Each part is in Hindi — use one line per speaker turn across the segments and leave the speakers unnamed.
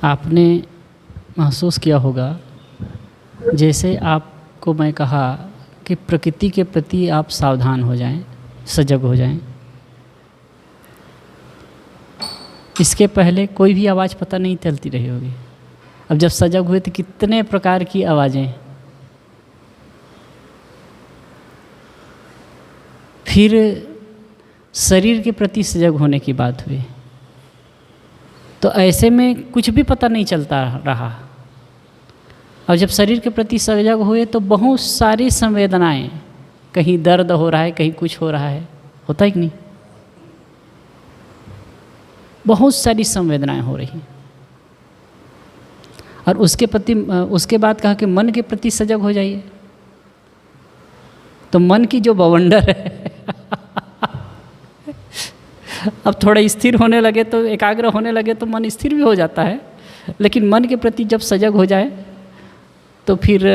आपने महसूस किया होगा, जैसे आपको मैं कहा कि प्रकृति के प्रति आप सावधान हो जाएं, सजग हो जाएं। इसके पहले कोई भी आवाज़ पता नहीं चलती रही होगी। अब जब सजग हुए तो कितने प्रकार की आवाज़ें। फिर शरीर के प्रति सजग होने की बात हुई, तो ऐसे में कुछ भी पता नहीं चलता रहा। और जब शरीर के प्रति सजग हुए तो बहुत सारी संवेदनाएं, कहीं दर्द हो रहा है, कहीं कुछ हो रहा है, होता है कि नहीं? बहुत सारी संवेदनाएं हो रही हैं। और उसके बाद कहा कि मन के प्रति सजग हो जाइए। तो मन की जो बवंडर है अब थोड़ा स्थिर होने लगे तो, एकाग्र होने लगे तो मन स्थिर भी हो जाता है। लेकिन मन के प्रति जब सजग हो जाए तो फिर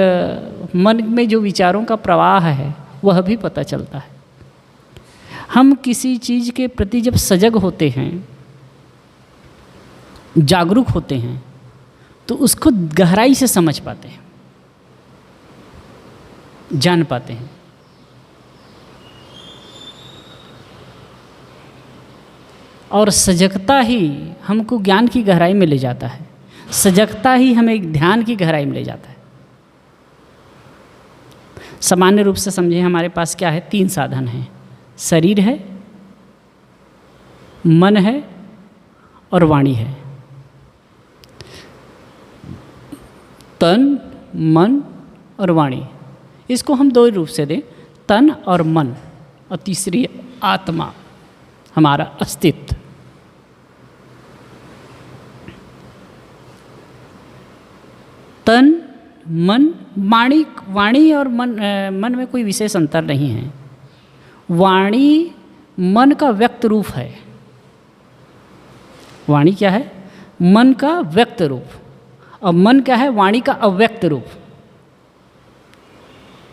मन में जो विचारों का प्रवाह है वह भी पता चलता है। हम किसी चीज़ के प्रति जब सजग होते हैं, जागरूक होते हैं, तो उसको गहराई से समझ पाते हैं, जान पाते हैं। और सजगता ही हमको ज्ञान की गहराई में ले जाता है, सजगता ही हमें ध्यान की गहराई में ले जाता है। सामान्य रूप से समझें, हमारे पास क्या है? 3 साधन हैं। शरीर है, मन है और वाणी है। तन, मन और वाणी, इसको हम 2 रूप से दें, तन और मन, और तीसरी आत्मा, हमारा अस्तित्व। तन, मन, वाणी और मन में कोई विशेष अंतर नहीं है। वाणी मन का व्यक्त रूप है। वाणी क्या है? मन का व्यक्त रूप। और मन क्या है? वाणी का अव्यक्त रूप।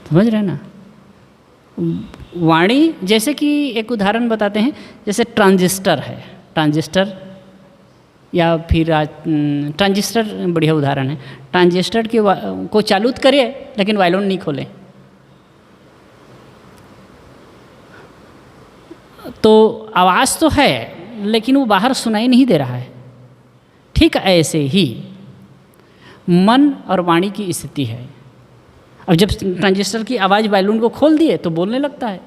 समझ रहे हैं ना? वाणी, जैसे कि एक उदाहरण बताते हैं, जैसे ट्रांजिस्टर है। ट्रांजिस्टर या फिर ट्रांजिस्टर बढ़िया उदाहरण है। ट्रांजिस्टर को चालू करिए लेकिन वायलोन नहीं खोले तो आवाज़ तो है लेकिन वो बाहर सुनाई नहीं दे रहा है। ठीक ऐसे ही मन और वाणी की स्थिति है। अब जब ट्रांजिस्टर की आवाज़ वायलोन को खोल दिए तो बोलने लगता है।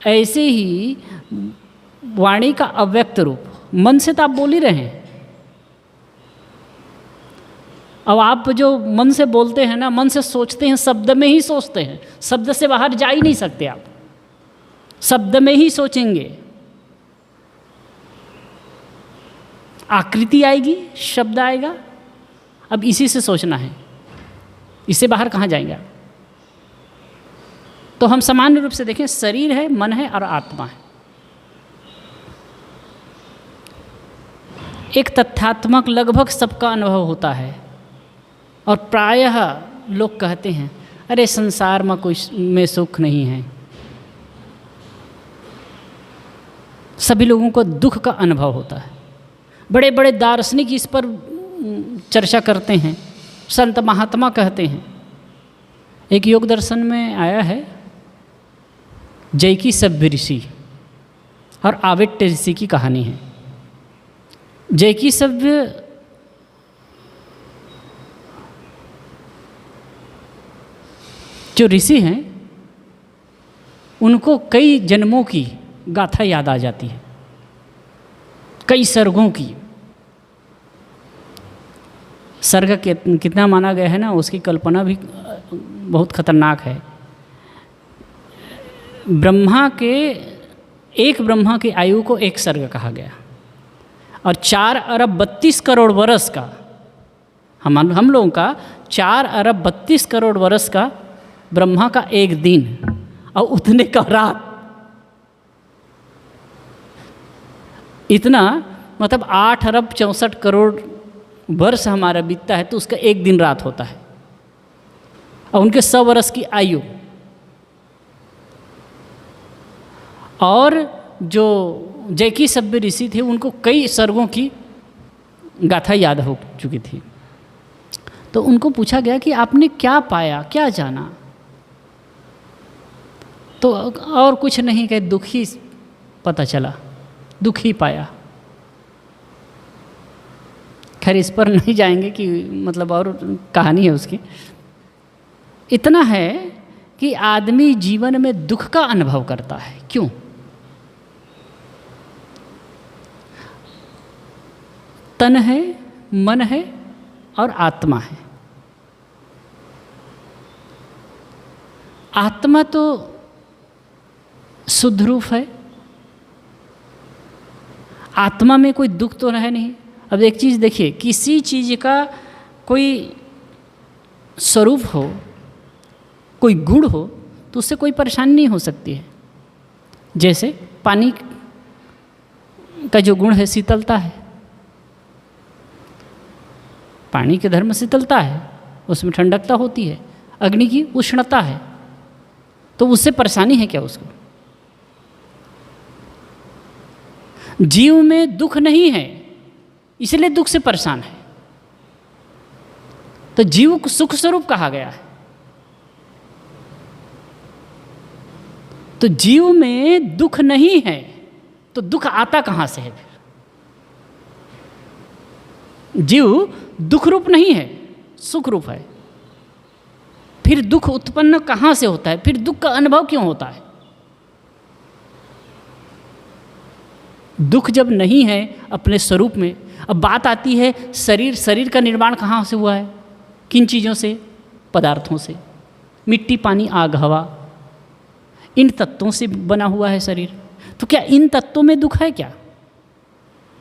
ऐसे ही वाणी का अव्यक्त रूप, मन से तो आप बोल ही रहे हैं। अब आप जो मन से बोलते हैं ना, मन से सोचते हैं, शब्द में ही सोचते हैं, शब्द से बाहर जा ही नहीं सकते आप, शब्द में ही सोचेंगे। आकृति आएगी, शब्द आएगा, अब इसी से सोचना है, इससे बाहर कहाँ जाएंगे आप? तो हम सामान्य रूप से देखें, शरीर है, मन है और आत्मा है। एक तथ्यात्मक लगभग सबका अनुभव होता है। और प्रायः लोग कहते हैं, अरे संसार में सुख नहीं है। सभी लोगों को दुख का अनुभव होता है। बड़े बड़े दार्शनिक इस पर चर्चा करते हैं, संत महात्मा कहते हैं। एक योग दर्शन में आया है, जैकी सभ्य ऋषि और आवेट्य ऋषि की कहानी है। जैकी सभ्य जो ऋषि हैं, उनको कई जन्मों की गाथा याद आ जाती है, कई सर्गों की। सर्ग कितना माना गया है ना, उसकी कल्पना भी बहुत खतरनाक है। एक ब्रह्मा की आयु को एक सर्ग कहा गया, और 4 अरब 32 करोड़ वर्ष का, हम लोगों का 4 अरब 32 करोड़ वर्ष का ब्रह्मा का एक दिन, और उतने का रात। इतना मतलब 8 अरब 64 करोड़ वर्ष हमारा बीतता है, तो उसका एक दिन रात होता है। और उनके 100 वर्ष की आयु। और जो जैकी सभ्य ऋषि थे, उनको कई सर्गों की गाथा याद हो चुकी थी। तो उनको पूछा गया कि आपने क्या पाया, क्या जाना? तो और कुछ नहीं कहे, दुख ही पता चला, दुख ही पाया। खैर इस पर नहीं जाएंगे कि मतलब और कहानी है उसकी। इतना है कि आदमी जीवन में दुख का अनुभव करता है। क्यों? तन है, मन है और आत्मा है। आत्मा तो शुद्ध रूप है, आत्मा में कोई दुख तो है नहीं। अब एक चीज़ देखिए, किसी चीज़ का कोई स्वरूप हो, कोई गुण हो, तो उससे कोई परेशानी नहीं हो सकती है। जैसे पानी का जो गुण है शीतलता है, पानी के धर्म शीतलता है, उसमें ठंडकता होती है। अग्नि की उष्णता है, तो उससे परेशानी है क्या उसको? जीव में दुख नहीं है, इसलिए दुख से परेशान है। तो जीव को सुख स्वरूप कहा गया है। तो जीव में दुख नहीं है, तो दुख आता कहाँ से है? फिर जीव दुख रूप नहीं है, सुख रूप है। फिर दुख उत्पन्न कहाँ से होता है? फिर दुख का अनुभव क्यों होता है? दुख जब नहीं है अपने स्वरूप में। अब बात आती है शरीर का निर्माण कहाँ से हुआ है? किन चीज़ों से? पदार्थों से। मिट्टी, पानी, आग, हवा, इन तत्वों से बना हुआ है शरीर। तो क्या इन तत्वों में दुख है क्या?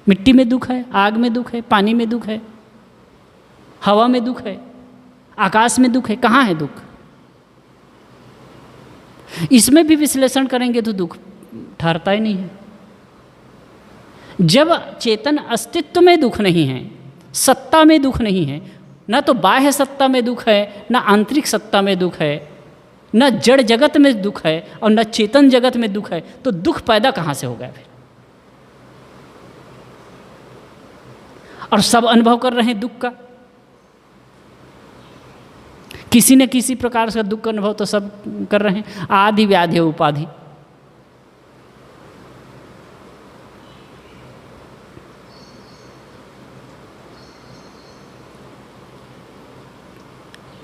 मिट्टी में दुख है, आग में दुख है, पानी में दुख है, हवा में दुख है, आकाश में दुख है। कहाँ है दुख? इसमें भी विश्लेषण करेंगे तो दुख ठहरता ही नहीं है। जब चेतन अस्तित्व में दुख नहीं है, सत्ता में दुख नहीं है, ना तो बाह्य सत्ता में दुख है, ना आंतरिक सत्ता में दुख है, न जड़ जगत में दुख है और न चेतन जगत में दुख है, तो दुख पैदा कहाँ से हो गया फिर? और सब अनुभव कर रहे हैं दुख का। किसी न किसी प्रकार से दुख का अनुभव तो सब कर रहे हैं। आदि व्याधि उपाधि।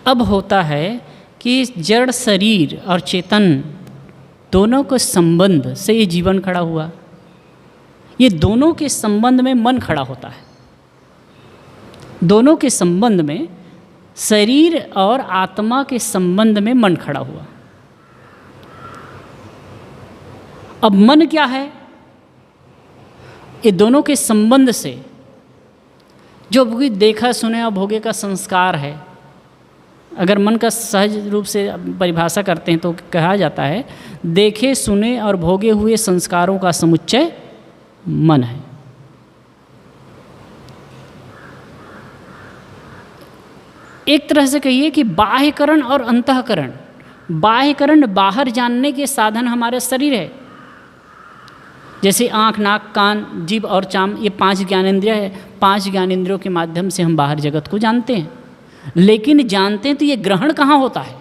अब होता है कि जड़ शरीर और चेतन दोनों के संबंध से ये जीवन खड़ा हुआ। ये दोनों के संबंध में मन खड़ा होता है। दोनों के संबंध में, शरीर और आत्मा के संबंध में मन खड़ा हुआ। अब मन क्या है? ये दोनों के संबंध से जो देखा सुने और भोगे का संस्कार है। अगर मन का सहज रूप से परिभाषा करते हैं तो कहा जाता है, देखे सुने और भोगे हुए संस्कारों का समुच्चय मन है। एक तरह से कहिए कि बाह्यकरण और अंतःकरण। बाह्यकरण बाहर जानने के साधन हमारे शरीर है, जैसे आँख, नाक, कान, जीभ और चाम, ये 5 ज्ञानेंद्रिय है। 5 ज्ञानेंद्रियों के माध्यम से हम बाहर जगत को जानते हैं। लेकिन जानते हैं तो ये ग्रहण कहाँ होता है?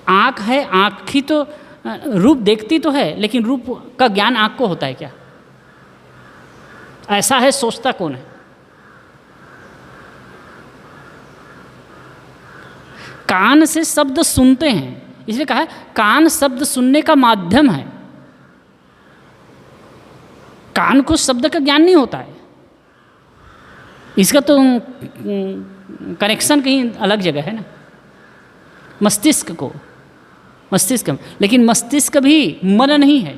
आँख है, आँख ही तो रूप देखती तो है, लेकिन रूप का ज्ञान आँख को होता है क्या? ऐसा है, सोचता कौन है? कान से शब्द सुनते हैं, इसलिए कहा है कान शब्द सुनने का माध्यम है। कान को शब्द का ज्ञान नहीं होता है, इसका तो कनेक्शन कहीं अलग जगह है ना, मस्तिष्क को, मस्तिष्क। लेकिन मस्तिष्क भी मन नहीं है।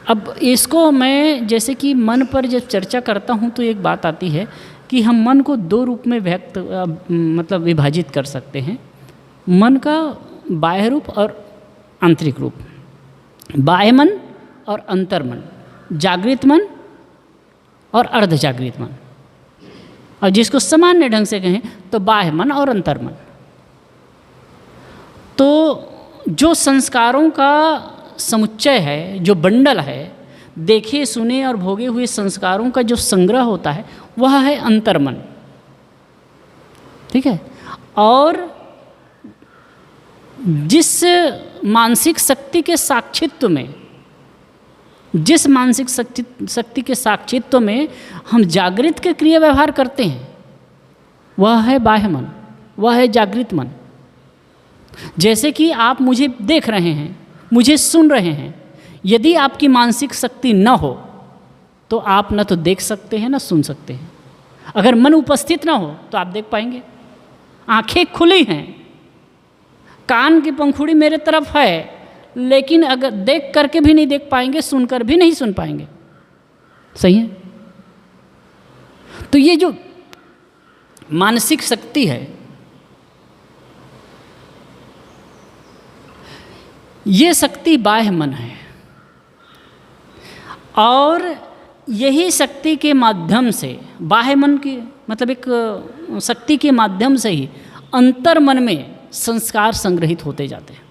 अब इसको मैं जैसे कि मन पर जब चर्चा करता हूँ तो एक बात आती है कि हम मन को 2 रूप में मतलब विभाजित कर सकते हैं। मन का बाह्य रूप और आंतरिक रूप। बाह्य मन और अंतर्मन, जागृत मन और अर्ध जागृत मन। और जिसको सामान्य ढंग से कहें तो बाह्य मन और अंतर्मन। तो जो संस्कारों का समुच्चय है, जो बंडल है, देखे सुने और भोगे हुए संस्कारों का जो संग्रह होता है, वह है अंतर्मन। ठीक है। और जिस मानसिक शक्ति के साक्षित्व में, जिस मानसिक शक्ति के साक्षित्व में हम जागृत के क्रिया व्यवहार करते हैं, वह है बाह्य मन, वह है जागृत मन। जैसे कि आप मुझे देख रहे हैं, मुझे सुन रहे हैं, यदि आपकी मानसिक शक्ति न हो तो आप न तो देख सकते हैं न सुन सकते हैं। अगर मन उपस्थित न हो तो आप देख पाएंगे। आंखें खुली हैं, कान की पंखुड़ी मेरे तरफ है, लेकिन अगर देख करके भी नहीं देख पाएंगे, सुनकर भी नहीं सुन पाएंगे। सही है। तो ये जो मानसिक शक्ति है, ये शक्ति बाह्य मन है, और यही शक्ति के माध्यम से, बाह्य मन की मतलब एक शक्ति के माध्यम से ही अंतर मन में संस्कार संग्रहित होते जाते हैं।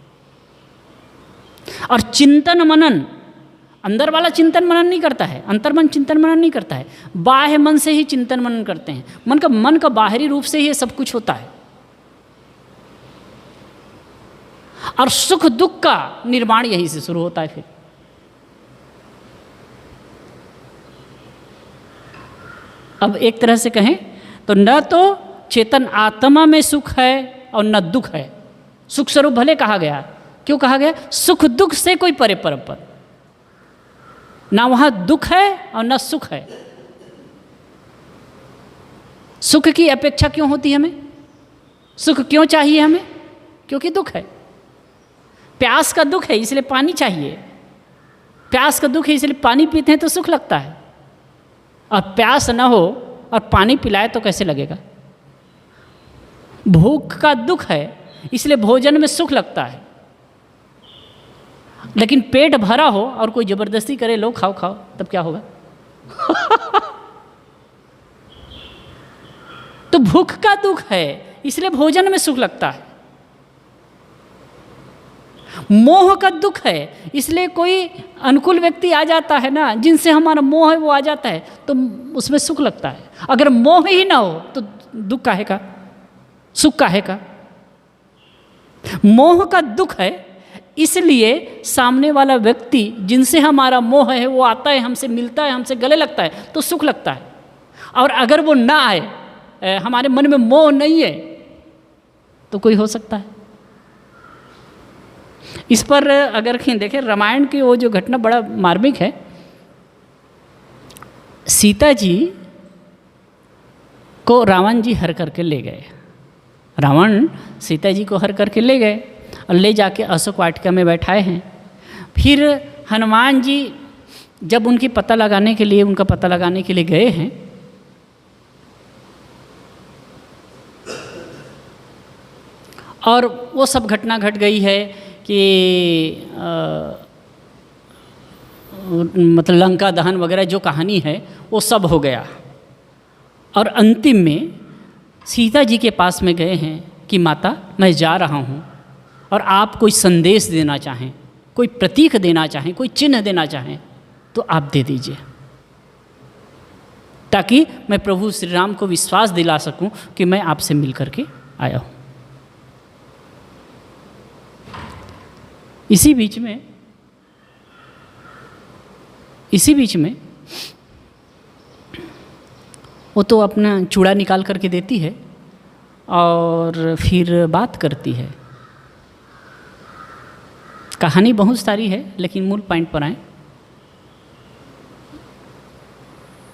और चिंतन मनन, अंदर वाला चिंतन मनन नहीं करता है, अंतर्मन चिंतन मनन नहीं करता है, बाह्य मन से ही चिंतन मनन करते हैं। मन का बाहरी रूप से ही सब कुछ होता है। और सुख दुख का निर्माण यहीं से शुरू होता है। फिर अब एक तरह से कहें तो न तो चेतन आत्मा में सुख है और न दुख है। सुख स्वरूप भले कहा गया, क्यों कहा गया? सुख दुख से कोई परे परपर, ना वहाँ दुख है और न सुख है। सुख की अपेक्षा क्यों होती है हमें? सुख क्यों चाहिए हमें? क्योंकि दुख है। प्यास का दुख है इसलिए पानी चाहिए, प्यास का दुख है इसलिए पानी पीते हैं तो सुख लगता है। और प्यास न हो और पानी पिलाए तो कैसे लगेगा? भूख का दुख है इसलिए भोजन में सुख लगता है, लेकिन पेट भरा हो और कोई जबरदस्ती करे लो खाओ खाओ, तब क्या होगा? तो भूख का दुख है इसलिए भोजन में सुख लगता है। मोह का दुख है इसलिए कोई अनुकूल व्यक्ति आ जाता है ना, जिनसे हमारा मोह है वो आ जाता है तो उसमें सुख लगता है। अगर मोह ही ना हो तो दुख काहे का, सुख काहे का? मोह का दुख है इसलिए सामने वाला व्यक्ति जिनसे हमारा मोह है वो आता है, हमसे मिलता है, हमसे गले लगता है तो सुख लगता है। और अगर वो ना आए, हमारे मन में मोह नहीं है, तो कोई हो सकता है। इस पर अगर देखें रामायण की वो जो घटना बड़ा मार्मिक है। सीता जी को रावण जी हर करके ले गए। रावण सीता जी को हर करके ले गए और ले जाके अशोक वाटिका में बैठाए हैं। फिर हनुमान जी जब उनका पता लगाने के लिए गए हैं, और वो सब घटना घट गई है कि मतलब लंका दहन वगैरह जो कहानी है वो सब हो गया। और अंतिम में सीता जी के पास में गए हैं कि माता मैं जा रहा हूँ, और आप कोई संदेश देना चाहें, कोई प्रतीक देना चाहें, कोई चिन्ह देना चाहें तो आप दे दीजिए, ताकि मैं प्रभु श्री राम को विश्वास दिला सकूं कि मैं आपसे मिल करके आया हूँ। इसी बीच में वो तो अपना चूड़ा निकाल करके देती है और फिर बात करती है। कहानी बहुत सारी है लेकिन मूल पॉइंट पर आए।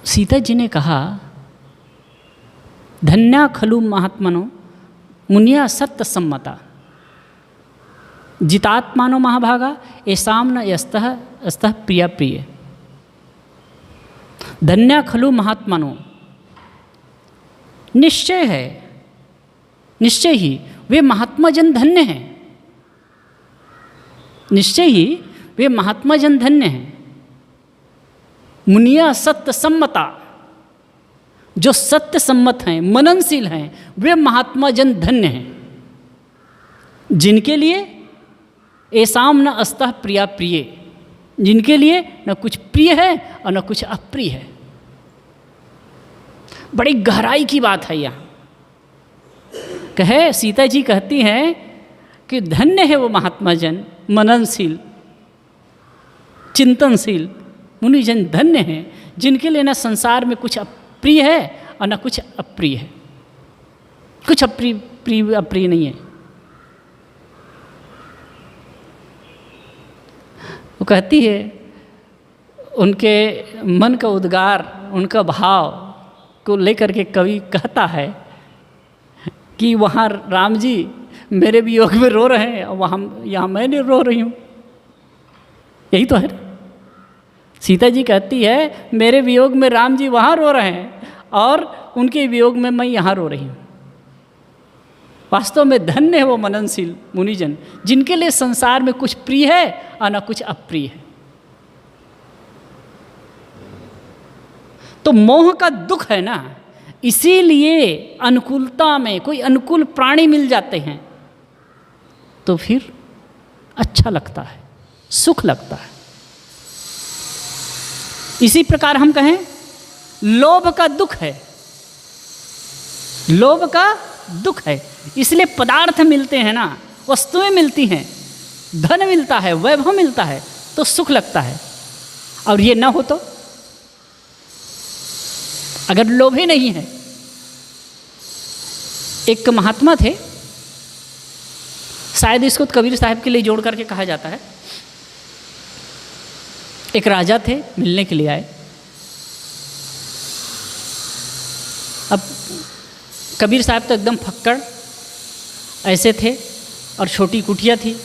सीता जी ने कहा, धन्या खलु महात्मनो मुनिया सत्य सम्मता जितात्मानो महाभागा ऐसाम न यस्तः अस्तः प्रिया प्रिय। धन्या खलु महात्मनो, निश्चय है, निश्चय ही वे महात्मा जन धन्य हैं, निश्चय ही वे महात्मा जन धन्य हैं। मुनिया सत्य सम्मता, जो सत्य सम्मत हैं, मननशील हैं, वे महात्मा जन धन्य हैं, जिनके लिए ऐसाम न अस्तः प्रिया प्रिय, जिनके लिए न कुछ प्रिय है और न कुछ अप्रिय है। बड़ी गहराई की बात है यहाँ। कहे सीता जी कहती हैं कि धन्य है वो महात्मा जन, मननशील, चिंतनशील मुनिजन धन्य हैं, जिनके लिए न संसार में कुछ अप्रिय है और न कुछ अप्रिय है। कुछ अप्रिय नहीं है। वो कहती है, उनके मन का उद्गार, उनका भाव को लेकर के कवि कहता है कि वहाँ राम जी मेरे वियोग में रो रहे हैं और वहाँ यहाँ मैं रो रही हूँ। यही तो है। सीता जी कहती है मेरे वियोग में राम जी वहाँ रो रहे हैं और उनके वियोग में मैं यहाँ रो रही हूँ। वास्तव में धन्य है वो मननशील मुनिजन, जिनके लिए संसार में कुछ प्रिय है और न कुछ अप्रिय है। तो मोह का दुख है ना, इसीलिए अनुकूलता में कोई अनुकूल प्राणी मिल जाते हैं तो फिर अच्छा लगता है, सुख लगता है। इसी प्रकार हम कहें लोभ का दुख है, लोभ का दुख है, इसलिए पदार्थ मिलते हैं ना, वस्तुएं मिलती हैं, धन मिलता है, वैभव मिलता है तो सुख लगता है। और ये ना हो तो, अगर लोभ ही नहीं है। एक महात्मा थे, शायद इसको कबीर साहब के लिए जोड़ करके कहा जाता है। एक राजा थे, मिलने के लिए आए। अब कबीर साहब तो एकदम फक्कड़ ऐसे थे और छोटी कुटिया थी।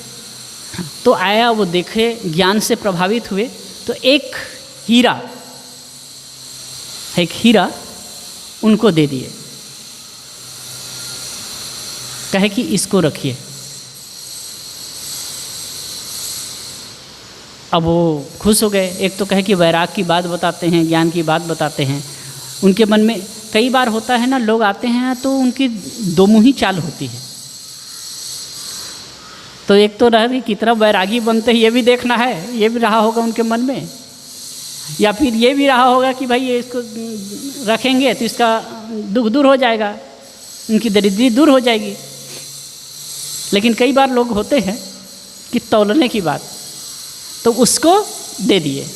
तो आया, वो देखे, ज्ञान से प्रभावित हुए तो एक हीरा उनको दे दिए, कहे कि इसको रखिए। अब वो खुश हो गए। एक तो कहे कि वैराग की बात बताते हैं, ज्ञान की बात बताते हैं। उनके मन में कई बार होता है ना, लोग आते हैं तो उनकी दो मुही चाल होती है। तो एक तो रहा कि कितना वैरागी बनते हैं ये भी देखना है, ये भी रहा होगा उनके मन में, या फिर ये भी रहा होगा कि भाई ये इसको रखेंगे तो इसका दुख दूर हो जाएगा, उनकी दरिद्री दूर हो जाएगी। लेकिन कई बार लोग होते हैं कि तौलने की बात, तो उसको दे दिए।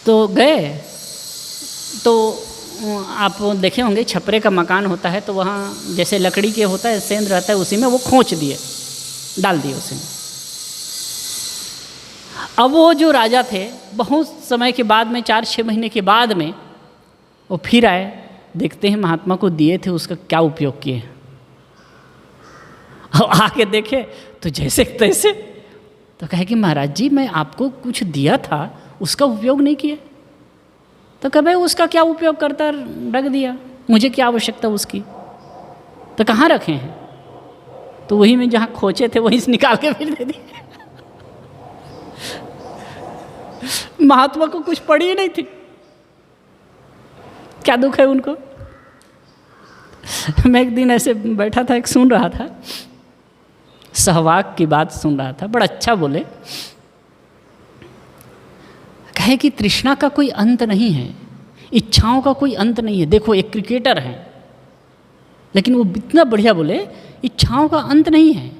तो गए तो आप देखे होंगे छपरे का मकान होता है, तो वहाँ जैसे लकड़ी के होता है, सेंध रहता है, उसी में वो खोंच दिए, डाल दिए उसी में। अब वो जो राजा थे, बहुत समय के बाद में, 4-6 महीने के बाद में वो फिर आए, देखते हैं महात्मा को दिए थे, उसका क्या उपयोग किए। अब आके देखे तो जैसे तैसे, तो कहे कि महाराज जी मैं आपको कुछ दिया था, उसका उपयोग नहीं किया। तो कहे भाई उसका क्या उपयोग करता, रख दिया, मुझे क्या आवश्यकता उसकी। तो कहाँ रखे हैं? तो वही में जहाँ खोचे थे वहीं से निकाल के फिर दे दिए। महात्मा को कुछ पड़ी ही नहीं थी, क्या दुख है उनको। मैं एक दिन ऐसे बैठा था, एक सुन रहा था, सहवाग की बात सुन रहा था, बड़ा अच्छा बोले। कहे कि तृष्णा का कोई अंत नहीं है, इच्छाओं का कोई अंत नहीं है। देखो एक क्रिकेटर है, लेकिन वो इतना बढ़िया बोले, इच्छाओं का अंत नहीं है।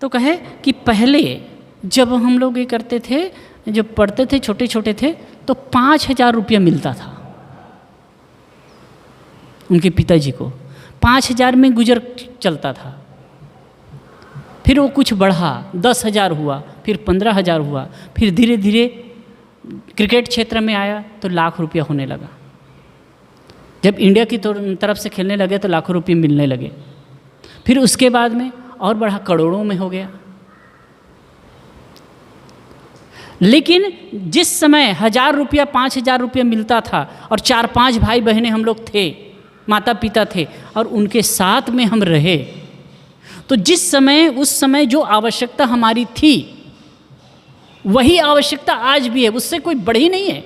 तो कहे कि पहले जब हम लोग ये करते थे, जब पढ़ते थे, छोटे छोटे थे, तो 5,000 रुपया मिलता था उनके पिताजी को। 5,000 में गुजर चलता था। फिर वो कुछ बढ़ा, 10,000 हुआ, फिर 15,000 हुआ, फिर धीरे धीरे क्रिकेट क्षेत्र में आया तो लाख रुपया होने लगा। जब इंडिया की तरफ से खेलने लगे तो लाखों रुपये मिलने लगे। फिर उसके बाद में और बढ़ा, करोड़ों में हो गया। लेकिन जिस समय 1,000 रुपया, 5,000 रुपया मिलता था और 4-5 भाई बहनें हम लोग थे, माता पिता थे और उनके साथ में हम रहे, तो जिस समय, उस समय जो आवश्यकता हमारी थी वही आवश्यकता आज भी है, उससे कोई बढ़ी नहीं है।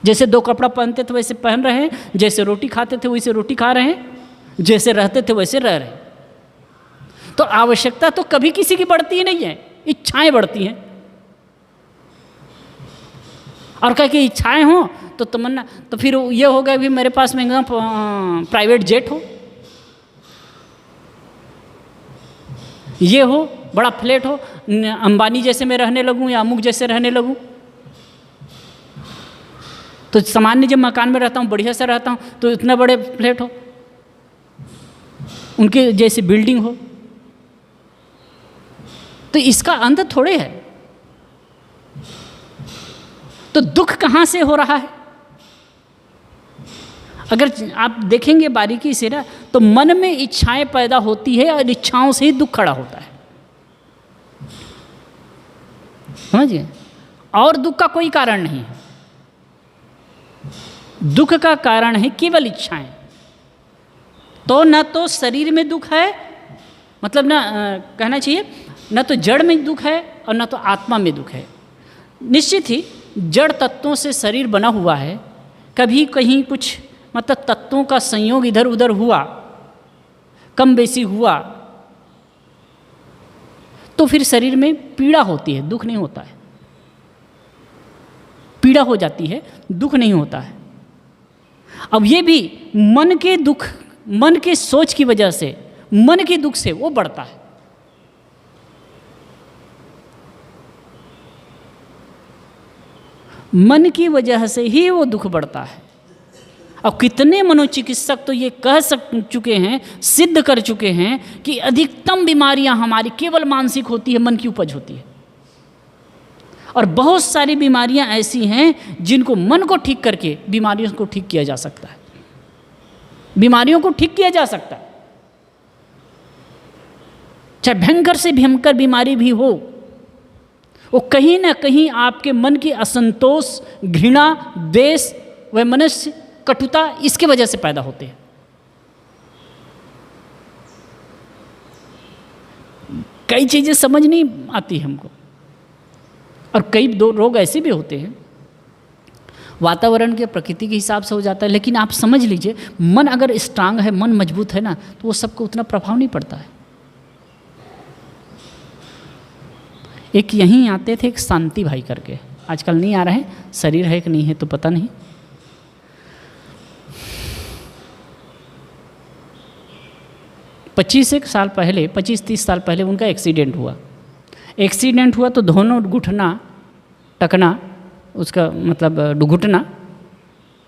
जैसे 2 कपड़ा पहनते थे वैसे पहन रहे हैं, जैसे रोटी खाते थे वैसे रोटी खा रहे हैं, जैसे रहते थे वैसे रह रहे हैं। तो आवश्यकता तो कभी किसी की बढ़ती ही नहीं है, इच्छाएं बढ़ती हैं। और कह के इच्छाएं हो तो तमन्ना, तो फिर ये हो गया कि मेरे पास महंगा प्राइवेट जेट हो, ये हो, बड़ा फ्लैट हो, अंबानी जैसे मैं रहने लगूं या अमुक जैसे रहने लगूं। तो सामान्य जब मकान में रहता हूँ, बढ़िया से रहता हूँ, तो इतने बड़े फ्लैट हो, उनके जैसे बिल्डिंग हो, तो इसका अंत थोड़े है। तो दुख कहाँ से हो रहा है? अगर आप देखेंगे बारीकी से ना, तो मन में इच्छाएं पैदा होती है और इच्छाओं से ही दुख खड़ा होता है, समझिए। और दुख का कोई कारण नहीं है, दुख का कारण है केवल इच्छाएं। तो न तो शरीर में दुख है, मतलब ना कहना चाहिए, न तो जड़ में दुख है और न तो आत्मा में दुख है। निश्चित ही जड़ तत्वों से शरीर बना हुआ है, कभी कहीं कुछ मतलब तत्वों का संयोग इधर उधर हुआ, कम बेसी हुआ, तो फिर शरीर में पीड़ा होती है, दुख नहीं होता है। पीड़ा हो जाती है, दुख नहीं होता है। अब ये भी मन के दुख, मन के सोच की वजह से, मन के दुख से वो बढ़ता है। मन की वजह से ही वो दुख बढ़ता है। अब कितने मनोचिकित्सक तो ये कह चुके हैं, सिद्ध कर चुके हैं कि अधिकतम बीमारियां हमारी केवल मानसिक होती है, मन की उपज होती है। और बहुत सारी बीमारियां ऐसी हैं जिनको मन को ठीक करके बीमारियों को ठीक किया जा सकता है, बीमारियों को ठीक किया जा सकता है। चाहे भयंकर से भयंकर बीमारी भी हो, वो कहीं ना कहीं आपके मन की असंतोष, घृणा, द्वेष, वैमनस्य, कटुता, इसके वजह से पैदा होते हैं। कई चीज़ें समझ नहीं आती हमको, और कई दो रोग ऐसे भी होते हैं वातावरण के, प्रकृति के हिसाब से हो जाता है। लेकिन आप समझ लीजिए, मन अगर स्ट्रांग है, मन मजबूत है ना, तो वो सबको उतना प्रभाव नहीं पड़ता है। एक यहीं आते थे, एक शांति भाई करके, आजकल नहीं आ रहे हैं, शरीर है कि नहीं है तो पता नहीं। पच्चीस 30 साल पहले उनका एक्सीडेंट हुआ। एक्सीडेंट हुआ तो दोनों घुटना, टकना, उसका मतलब घुटना,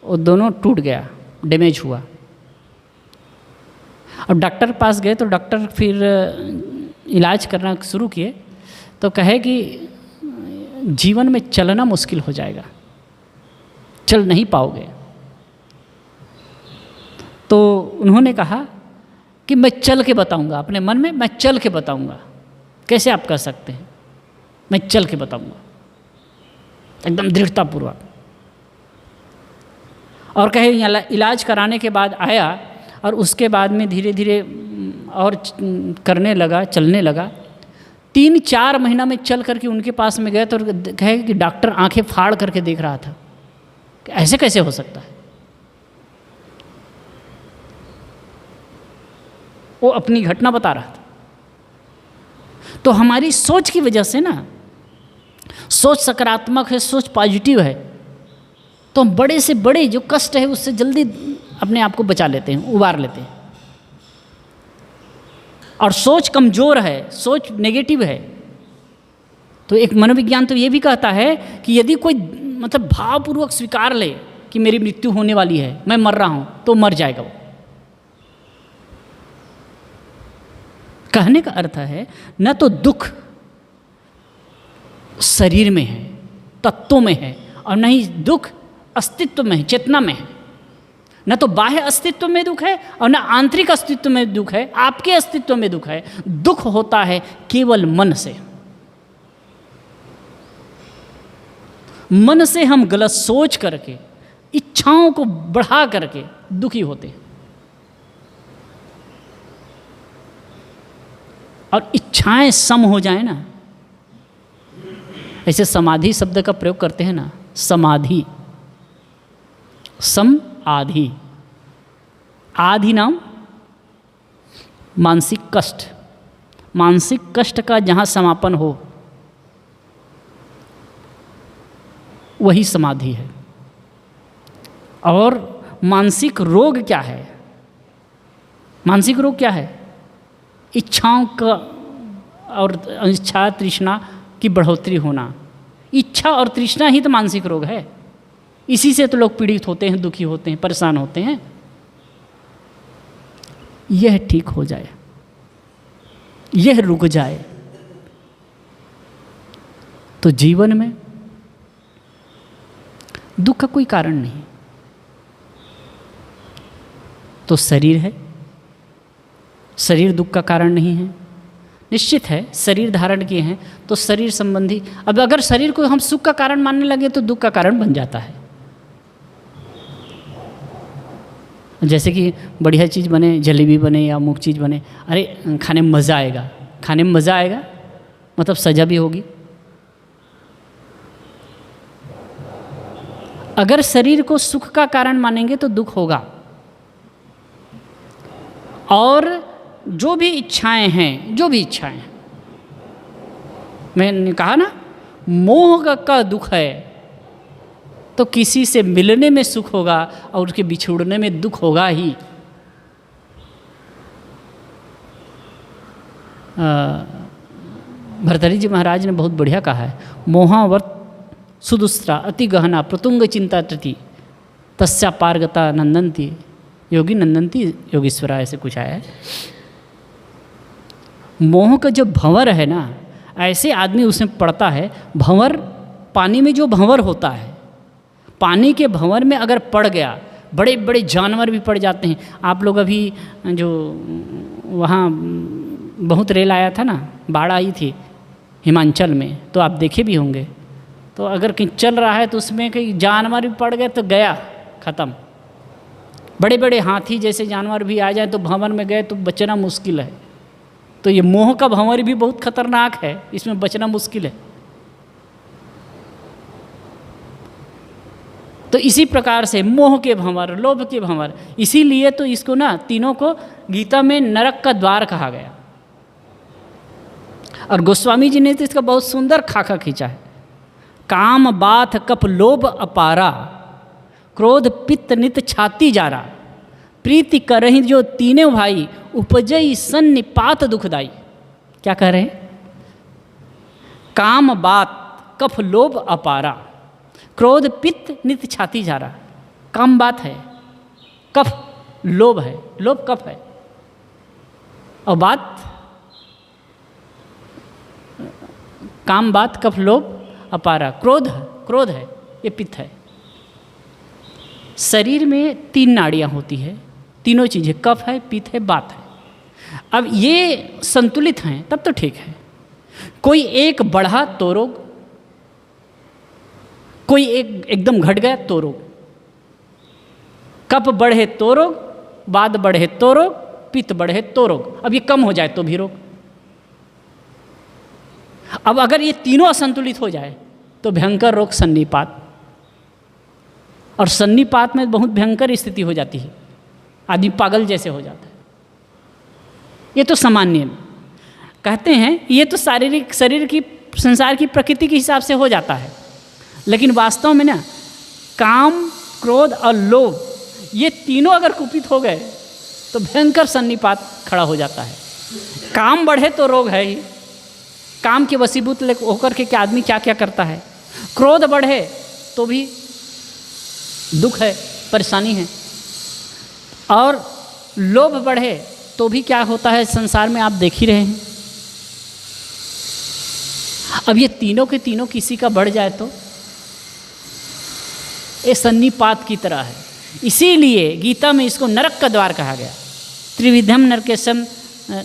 वो दोनों टूट गया, डैमेज हुआ। अब डॉक्टर के पास गए तो डॉक्टर फिर इलाज करना शुरू किए, तो कहे कि जीवन में चलना मुश्किल हो जाएगा, चल नहीं पाओगे। तो उन्होंने कहा कि मैं चल के बताऊंगा, अपने मन में मैं चल के बताऊंगा। कैसे आप कह सकते हैं? मैं चल के बताऊंगा, एकदम दृढ़तापूर्वक। और कहे इलाज कराने के बाद आया, और उसके बाद में धीरे धीरे और करने लगा, चलने लगा। 3-4 महीना में चल करके उनके पास में गए तो कहे कि डॉक्टर आंखें फाड़ करके देख रहा था कि ऐसे कैसे हो सकता है। वो अपनी घटना बता रहा था। तो हमारी सोच की वजह से ना, सोच सकारात्मक है, सोच पॉजिटिव है, तो हम बड़े से बड़े जो कष्ट है उससे जल्दी अपने आप को बचा लेते हैं, उबार लेते हैं। और सोच कमज़ोर है, सोच नेगेटिव है, तो एक मनोविज्ञान तो ये भी कहता है कि यदि कोई मतलब भावपूर्वक स्वीकार ले कि मेरी मृत्यु होने वाली है, मैं मर रहा हूँ, तो मर जाएगा वो। कहने का अर्थ है न तो दुख शरीर में है, तत्वों में है, और न ही दुख अस्तित्व में है, चेतना में है। न तो बाह्य अस्तित्व में दुख है और न आंतरिक अस्तित्व में दुख है, आपके अस्तित्व में दुख है। दुख होता है केवल मन से। मन से हम गलत सोच करके, इच्छाओं को बढ़ा करके दुखी होते हैं। और इच्छाएं सम हो जाए ना, ऐसे समाधि शब्द का प्रयोग करते हैं ना, समाधि, सम आधि, आधि नाम मानसिक कष्ट, मानसिक कष्ट का जहाँ समापन हो वही समाधि है। और मानसिक रोग क्या है? मानसिक रोग क्या है? इच्छाओं का और इच्छा तृष्णा की बढ़ोतरी होना। इच्छा और तृष्णा ही तो मानसिक रोग है। इसी से तो लोग पीड़ित होते हैं, दुखी होते हैं, परेशान होते हैं। यह ठीक हो जाए, यह रुक जाए तो जीवन में दुख का कोई कारण नहीं। तो शरीर है, शरीर दुख का कारण नहीं है। निश्चित है शरीर धारण किए हैं तो शरीर संबंधी, अब अगर शरीर को हम सुख का कारण मानने लगे तो दुख का कारण बन जाता है। जैसे कि बढ़िया चीज़ बने, जलेबी बने या अमुक चीज़ बने, अरे खाने में मज़ा आएगा, खाने में मज़ा आएगा मतलब सजा भी होगी। अगर शरीर को सुख का कारण मानेंगे तो दुख होगा। और जो भी इच्छाएं हैं, जो भी इच्छाएं हैं, मैंने कहा ना मोह का दुख है तो किसी से मिलने में सुख होगा और उसके बिछुड़ने में दुख होगा ही। भर्तृहरि जी महाराज ने बहुत बढ़िया कहा है, मोहावर्त सुदुस्त्रा अति गहना प्रतुंग चिंता तृति तस्या पारगता नंदंती योगी नंदंती योगीश्वरा, ऐसे कुछ आया है। मोह का जो भंवर है ना, ऐसे आदमी उसमें पड़ता है। भंवर पानी में जो भंवर होता है, पानी के भंवर में अगर पड़ गया, बड़े बड़े जानवर भी पड़ जाते हैं। आप लोग अभी जो वहाँ बहुत रेल आया था ना, बाढ़ आई थी हिमाचल में, तो आप देखे भी होंगे। तो अगर कहीं चल रहा है तो उसमें कहीं जानवर भी पड़ गए तो गया, ख़त्म। बड़े बड़े हाथी जैसे जानवर भी आ जाए तो भंवर में गए तो बचना मुश्किल है। तो ये मोह का भंवर भी बहुत खतरनाक है, इसमें बचना मुश्किल है। तो इसी प्रकार से मोह के भंवर, लोभ के भंवर, इसीलिए तो इसको ना तीनों को गीता में नरक का द्वार कहा गया। और गोस्वामी जी ने तो इसका बहुत सुंदर खाका खींचा है। काम बाथ कप लोभ अपारा, क्रोध पित्त नित छाती जारा, प्रीति करहि जो तीनों भाई, उपजई सन्निपात दुखदाई। क्या कह रहे हैं? काम बात कफ लोभ अपारा, क्रोध पित्त नित छाती जारा। काम बात है, कफ लोभ है, लोभ कफ है, और बात काम बात कफ लोभ अपारा, क्रोध है, ये पित्त है। शरीर में 3 नाड़ियाँ होती है, तीनों चीज़ें कफ है, पित्त है, बात है। अब ये संतुलित हैं तब तो ठीक है। कोई एक बढ़ा तो रोग, कोई एक एकदम घट गया तो रोग। कफ बढ़े तो रोग, बात बढ़े तो रोग, पित्त बढ़े तो रोग। अब ये कम हो जाए तो भी रोग। अब अगर ये तीनों असंतुलित हो जाए तो भयंकर रोग सन्निपात, और सन्निपात में बहुत भयंकर स्थिति हो जाती है, आदमी पागल जैसे हो जाता है। ये तो सामान्य कहते हैं, ये तो शारीरिक शरीर की संसार की प्रकृति के हिसाब से हो जाता है। लेकिन वास्तव में ना काम, क्रोध और लोभ, ये तीनों अगर कुपित हो गए तो भयंकर सन्निपात खड़ा हो जाता है। काम बढ़े तो रोग है ही, काम के वशीभूत होकर के क्या आदमी क्या क्या करता है। क्रोध बढ़े तो भी दुख है, परेशानी है, और लोभ बढ़े तो भी क्या होता है संसार में, आप देख ही रहे हैं। अब ये तीनों के तीनों किसी का बढ़ जाए तो ये सन्निपात की तरह है। इसीलिए गीता में इसको नरक का द्वार कहा गया। त्रिविधम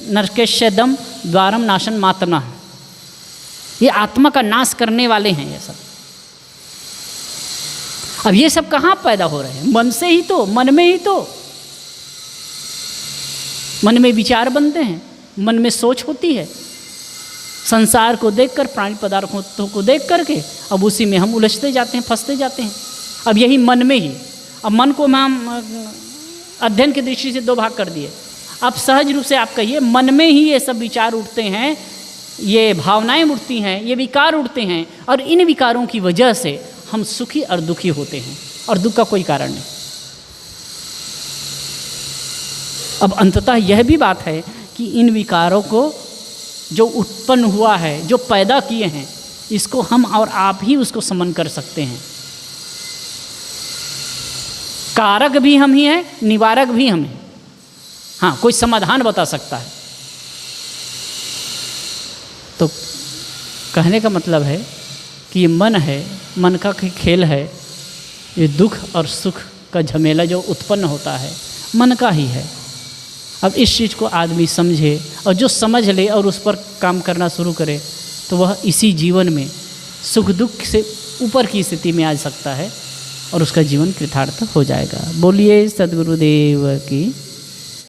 नरकेशदम द्वारम नाशन मातना, ये आत्मा का नाश करने वाले हैं ये सब। अब ये सब कहाँ पैदा हो रहे हैं? मन से ही तो, मन में ही तो। मन में विचार बनते हैं, मन में सोच होती है, संसार को देखकर, प्राणी पदार्थों को देख करके अब उसी में हम उलझते जाते हैं, फंसते जाते हैं। अब यही मन में ही, अब मन को हम अध्ययन की दृष्टि से 2 भाग कर दिए। आप सहज रूप से आप कहिए, मन में ही ये सब विचार उठते हैं, ये भावनाएं उठती हैं, ये विकार उठते हैं, और इन विकारों की वजह से हम सुखी और दुखी होते हैं, और दुख का कोई कारण नहीं। अब अंततः यह भी बात है कि इन विकारों को जो उत्पन्न हुआ है, जो पैदा किए हैं, इसको हम और आप ही उसको समन कर सकते हैं। कारक भी हम ही हैं, निवारक भी हम हैं। हाँ, कोई समाधान बता सकता है। तो कहने का मतलब है कि ये मन है, मन का खेल है, ये दुख और सुख का झमेला जो उत्पन्न होता है मन का ही है। अब इस चीज़ को आदमी समझे, और जो समझ ले और उस पर काम करना शुरू करे, तो वह इसी जीवन में सुख दुख से ऊपर की स्थिति में आ सकता है और उसका जीवन कृतार्थ हो जाएगा। बोलिए सद्गुरुदेव की।